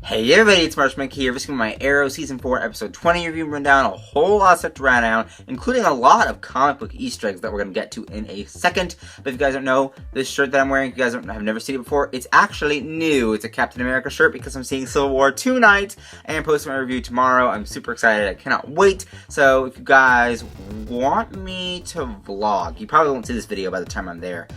Hey everybody, it's Marshmallow here, visiting my Arrow Season 4 Episode 20 review rundown. A whole lot of stuff to run down, including a lot of comic book Easter eggs that we're going to get to in a second. But if you guys don't know, this shirt that I'm wearing, if you guys have never seen it before, it's actually new. It's a Captain America shirt because I'm seeing Civil War tonight and posting my review tomorrow. I'm super excited. I cannot wait. So if you guys want me to vlog, you probably won't see this video by the time I'm there.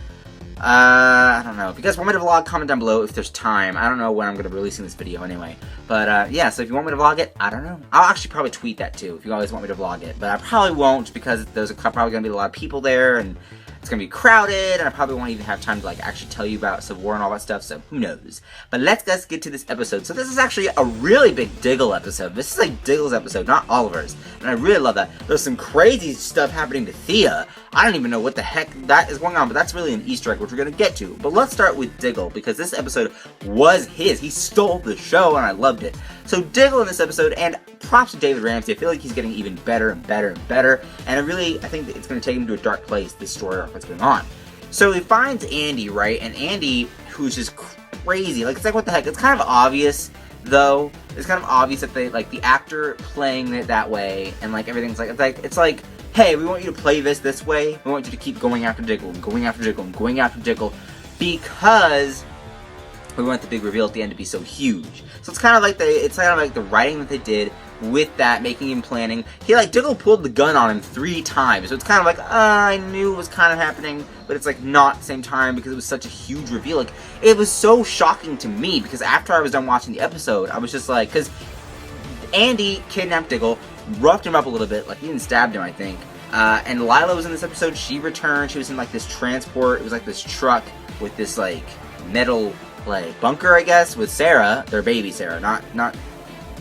I don't know. If you guys want me to vlog, comment down below if there's time. I don't know when I'm going to be releasing this video anyway. But, yeah, so if you want me to vlog it, I don't know. I'll actually probably tweet that too if you guys want me to vlog it. But I probably won't because there's probably going to be a lot of people there and it's going to be crowded and I probably won't even have time to, actually tell you about Civil War and all that stuff, so who knows. But let's get to this episode. So this is actually a really big Diggle episode. This is like Diggle's episode, not Oliver's. And I really love that. There's some crazy stuff happening to Thea. I don't even know what the heck that is going on, but that's really an Easter egg, which we're going to get to. But let's start with Diggle, because this episode was his. He stole the show, and I loved it. So Diggle in this episode, and props to David Ramsey. I feel like he's getting even better and better and better. And I think that it's going to take him to a dark place, this story arc that's going on. So he finds Andy, right? And Andy, who's just crazy. It's like, what the heck? It's kind of obvious, though. It's kind of obvious that they, the actor playing it that way, and, everything's it's like, hey, we want you to play this way. We want you to keep going after Diggle and going after Diggle and going after Diggle because we want the big reveal at the end to be so huge. So it's kind of like the writing that they did with that, making him planning. Diggle pulled the gun on him 3 times. So it's kind of like, I knew it was kind of happening, but it's not at the same time because it was such a huge reveal. It was so shocking to me because after I was done watching the episode, I was just because Andy kidnapped Diggle, roughed him up a little bit, he even stabbed him, I think. And Lila was in this episode. She returned. She was in this transport. It was this truck with this metal bunker, I guess, with Sarah, their baby Sarah, not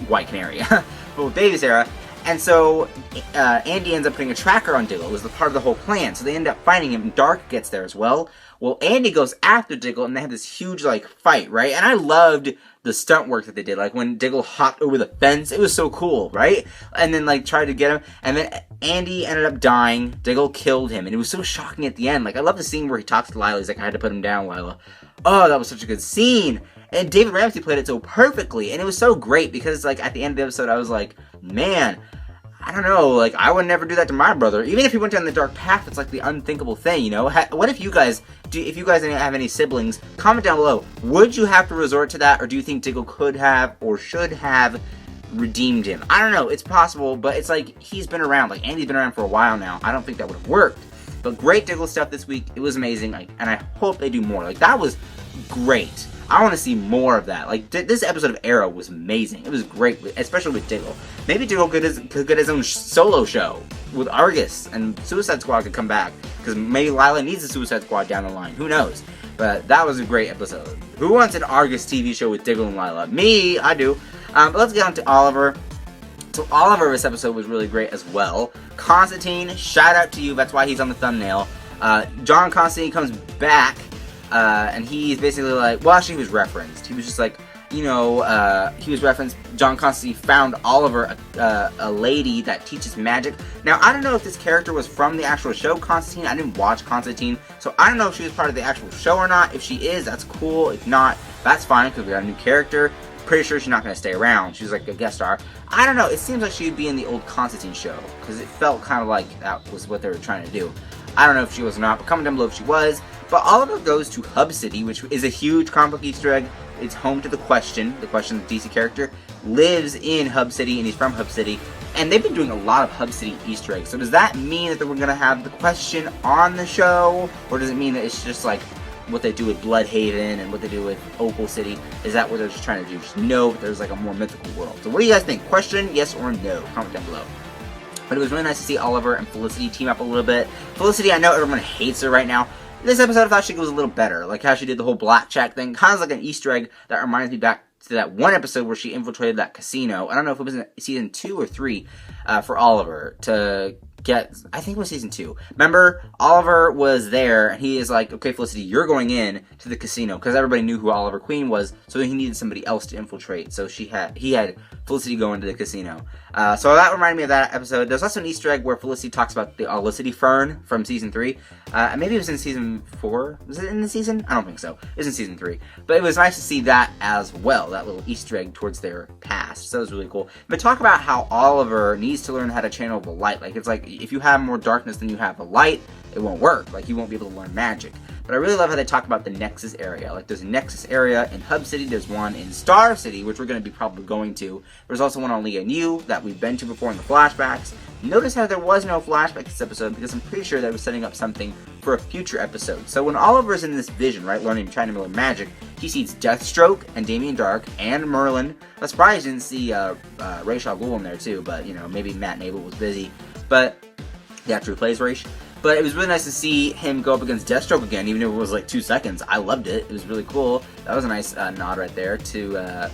White Canary, but with baby Sarah. And so Andy ends up putting a tracker on Diggle. It was part of the whole plan. So they end up finding him. Dark gets there as well. Well, Andy goes after Diggle, and they have this huge fight, right? And I loved the stunt work that they did, when Diggle hopped over the fence. It was so cool, right? And then tried to get him, and then Andy ended up dying. Diggle killed him, and it was so shocking at the end. I love the scene where he talks to Lila. He's like, I had to put him down, Lila. Oh, that was such a good scene. And David Ramsey played it so perfectly, and it was so great because at the end of the episode, I was like, man, I don't know, I would never do that to my brother. Even if he went down the dark path, it's the unthinkable thing, you know? What if you guys have any siblings, comment down below. Would you have to resort to that, or do you think Diggle could have, or should have, redeemed him? I don't know, it's possible, but it's he's been around, Andy's been around for a while now. I don't think that would have worked. But great Diggle stuff this week, it was amazing, and I hope they do more. That was great. I want to see more of that. This episode of Arrow was amazing. It was great, especially with Diggle. Maybe Diggle could get his own solo show with Argus, and Suicide Squad could come back, because maybe Lila needs a Suicide Squad down the line. Who knows? But that was a great episode. Who wants an Argus TV show with Diggle and Lila? Me, I do. But let's get on to Oliver. So Oliver, this episode was really great as well. Constantine, shout out to you. That's why he's on the thumbnail. John Constantine comes back. And he's basically well, actually he was referenced. He was just he was referenced. John Constantine found Oliver a lady that teaches magic. Now, I don't know if this character was from the actual show Constantine. I didn't watch Constantine, so I don't know if she was part of the actual show or not. If she is, that's cool. If not, that's fine, because we got a new character. Pretty sure she's not going to stay around. She's a guest star. I don't know. It seems like she'd be in the old Constantine show, because it felt kind of that was what they were trying to do. I don't know if she was or not, but comment down below if she was. But Oliver goes to Hub City, which is a huge comic book Easter egg. It's home to the Question. The Question, the DC character, lives in Hub City, and he's from Hub City. And they've been doing a lot of Hub City Easter eggs. So does that mean that we're going to have the Question on the show? Or does it mean that it's just what they do with Bloodhaven and what they do with Opal City? Is that what they're just trying to do? Just know that there's a more mythical world. So what do you guys think? Question, yes or no? Comment down below. But it was really nice to see Oliver and Felicity team up a little bit. Felicity, I know everyone hates her right now. This episode, I thought she was a little better. How she did the whole blackjack thing. Kind of an Easter egg that reminds me back to that one episode where she infiltrated that casino. I don't know if it was in season 2 or 3 for Oliver to get... I think it was season 2. Remember, Oliver was there, and he is okay, Felicity, you're going in to the casino, because everybody knew who Oliver Queen was, so he needed somebody else to infiltrate. So he had Felicity go into the casino. So that reminded me of that episode. There's also an Easter egg where Felicity talks about the Felicity fern from season 3. Maybe it was in season 4. Was it in the season? I don't think so. It was in season 3. But it was nice to see that as well, that little Easter egg towards their past. So it was really cool. But talk about how Oliver needs to learn how to channel the light. Like, it's like, if you have more darkness than you have a light, it won't work. Like, you won't be able to learn magic. But I really love how they talk about the Nexus area. Like, there's a Nexus area in Hub City. There's one in Star City, which we're going to be probably going to. There's also one on Leah New that we've been to before in the flashbacks. Notice how there was no flashback this episode, because I'm pretty sure that was setting up something for a future episode. So when Oliver's in this vision, right, trying to learn magic, he sees Deathstroke and Damien Dark and Merlin. I was surprised you didn't see Ra's al Ghul in there too, but, you know, maybe Matt Nable was busy. But the actor who plays Ra's. But it was really nice to see him go up against Deathstroke again, even if it was like 2 seconds. I loved it. It was really cool. That was a nice nod right there to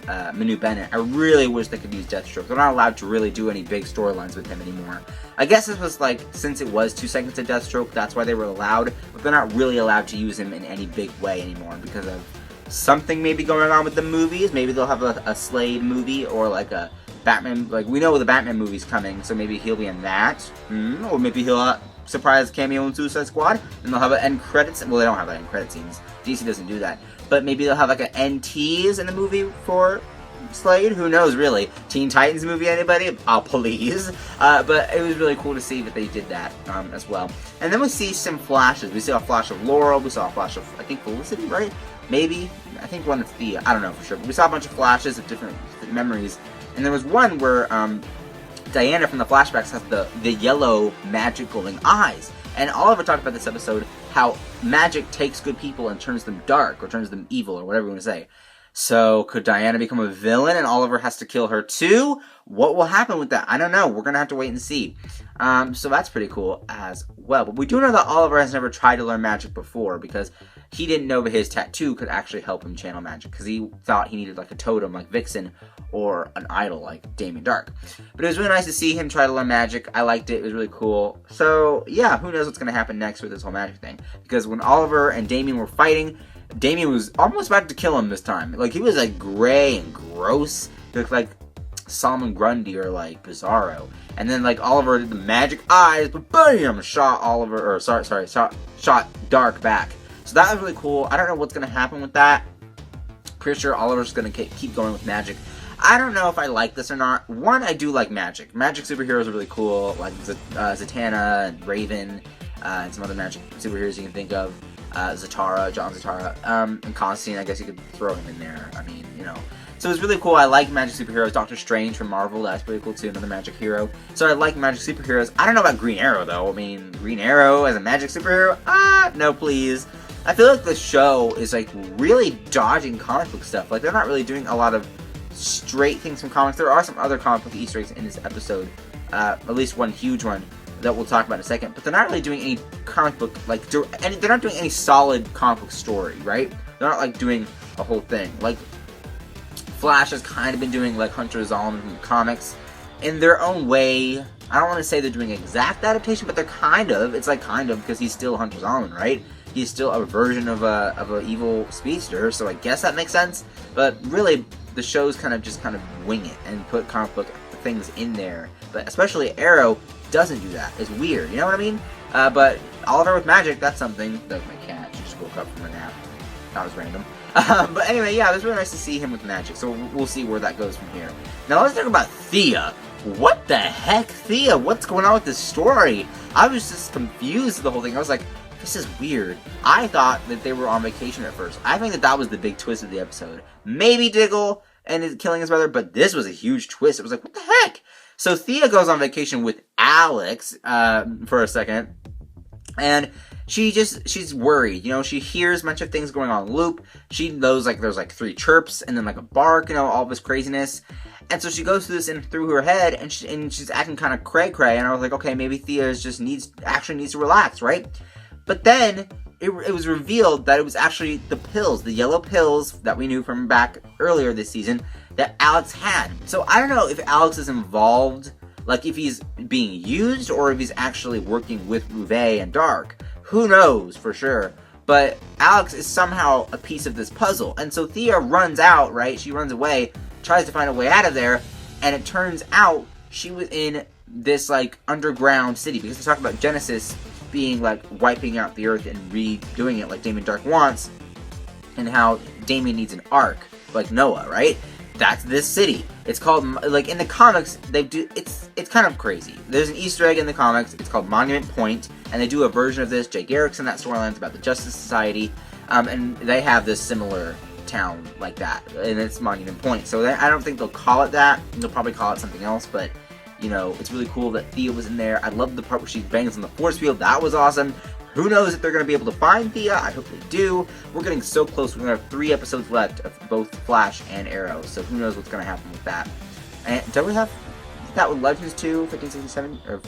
Manu Bennett. I really wish they could use Deathstroke. They're not allowed to really do any big storylines with him anymore. I guess this was like, since it was 2 seconds of Deathstroke, that's why they were allowed. But they're not really allowed to use him in any big way anymore because of something maybe going on with the movies. Maybe they'll have a Slade movie or like a Batman. Like, we know the Batman movie's coming, so maybe he'll be in that. Or maybe he'll surprise cameo in Suicide Squad, and they'll have an end credits. Well, they don't have end credit scenes. DC doesn't do that. But maybe they'll have like an end tease in the movie for Slade. Who knows, really? Teen Titans movie, anybody? Oh, please. But it was really cool to see that they did that as well. And then we see some flashes. We saw a flash of Laurel. We saw a flash of, I think, Felicity, right? Maybe. I think one of Thea. I don't know for sure. But we saw a bunch of flashes of different memories. And there was one where Diana from the flashbacks has the yellow magic glowing eyes. And Oliver talked about this episode, how magic takes good people and turns them dark, or turns them evil, or whatever you want to say. So, could Diana become a villain and Oliver has to kill her too? What will happen with that? I don't know. We're going to have to wait and see. So that's pretty cool as well. But we do know that Oliver has never tried to learn magic before, because he didn't know that his tattoo could actually help him channel magic, because he thought he needed like a totem like Vixen, or an idol like Damien Dark. But it was really nice to see him try to learn magic. I liked it. It was really cool. So, yeah, who knows what's going to happen next with this whole magic thing. Because when Oliver and Damien were fighting, Damien was almost about to kill him this time. Like, he was like gray and gross. He looked like Solomon Grundy or like Bizarro. And then like Oliver did the magic eyes, but bam! Shot Dark back. So that was really cool. I don't know what's going to happen with that. Pretty sure Oliver's going to keep going with magic. I don't know if I like this or not. One, I do like magic. Magic superheroes are really cool, like Zatanna and Raven, and some other magic superheroes you can think of. John Zatara, and Constantine, I guess you could throw him in there. I mean, you know. So it's really cool. I like magic superheroes. Doctor Strange from Marvel, that's pretty cool too, another magic hero. So I like magic superheroes. I don't know about Green Arrow though. I mean, Green Arrow as a magic superhero? No please. I feel like the show is like really dodging comic book stuff. Like, they're not really doing a lot of straight things from comics. There are some other comic book Easter eggs in this episode. At least one huge one that we'll talk about in a second. But they're not really doing any comic book, like, they're not doing any solid comic book story, right? They're not like doing a whole thing. Like, Flash has kind of been doing like Hunter Zolomon from the comics in their own way. I don't want to say they're doing exact adaptation, but they're kind of. It's like kind of, because he's still Hunter Zolomon, right? He's still a version of a evil speedster, so I guess that makes sense. But really, the shows kind of wing it and put comic book things in there. But especially Arrow doesn't do that. It's weird, you know what I mean? But Oliver with magic, that's something. That my cat just woke up from a nap. That was random. But anyway, yeah, it was really nice to see him with magic. So we'll see where that goes from here. Now let's talk about Thea. What the heck, Thea? What's going on with this story? I was just confused with the whole thing. I was like, this is weird. I thought that they were on vacation at first. I think that was the big twist of the episode. Maybe Diggle and killing his brother, but this was a huge twist. It was like, what the heck? So Thea goes on vacation with Alex for a second, and she's worried. You know, she hears a bunch of things going on in loop. She knows like there's like 3 chirps and then like a bark, you know, all this craziness. And so she goes through this through her head, and she's acting kind of cray-cray. And I was like, okay, maybe Thea just needs to relax, right? But then it was revealed that it was actually the pills, the yellow pills that we knew from back earlier this season that Alex had. So I don't know if Alex is involved, like if he's being used or if he's actually working with Rouvet and Dark. Who knows for sure. But Alex is somehow a piece of this puzzle. And so Thea runs out, right? She runs away, tries to find a way out of there. and it turns out she was in this like underground city, because they talk about Genesis being like wiping out the earth and redoing it like Damien Dark wants, and how Damien needs an ark like Noah, right? That's this city. It's called, like in the comics, they do, it's kind of crazy. There's an Easter egg in the comics, it's called Monument Point, and they do a version of this. Jay Garrick's in that storyline, it's about the Justice Society, and they have this similar town like that, and it's Monument Point. So I don't think they'll call it that, they'll probably call it something else, but you know, it's really cool that Thea was in there. I love the part where she bangs on the force field, that was awesome. Who knows if they're going to be able to find Thea? I hope they do. We're getting so close. We're going to have 3 episodes left of both Flash and Arrow, so who knows what's going to happen with that. And don't we have that with Legends 2, 15, 16, 17, or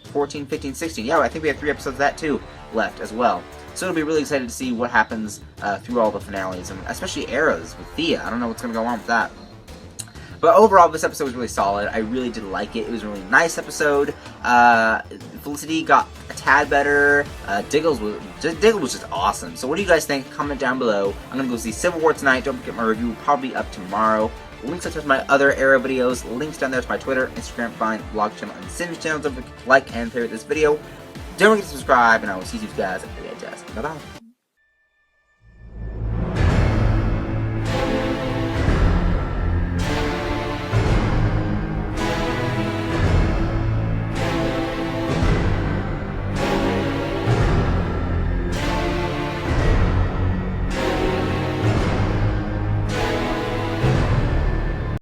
14, 15, 16? Yeah, I think we have 3 episodes of that too left as well. So it'll be really excited to see what happens through all the finales, and especially Arrows with Thea. I don't know what's going to go on with that. But overall, this episode was really solid. I really did like it. It was a really nice episode. Felicity got a tad better. Diggle was just awesome. So what do you guys think? Comment down below. I'm going to go see Civil War tonight. Don't forget my review will probably be up tomorrow. Links up to my other Arrow videos. Links down there to my Twitter, Instagram, Vine, blog channel, and Singe channel. Don't forget to like and favorite this video. Don't forget to subscribe, and I will see you guys at the next. Bye-bye.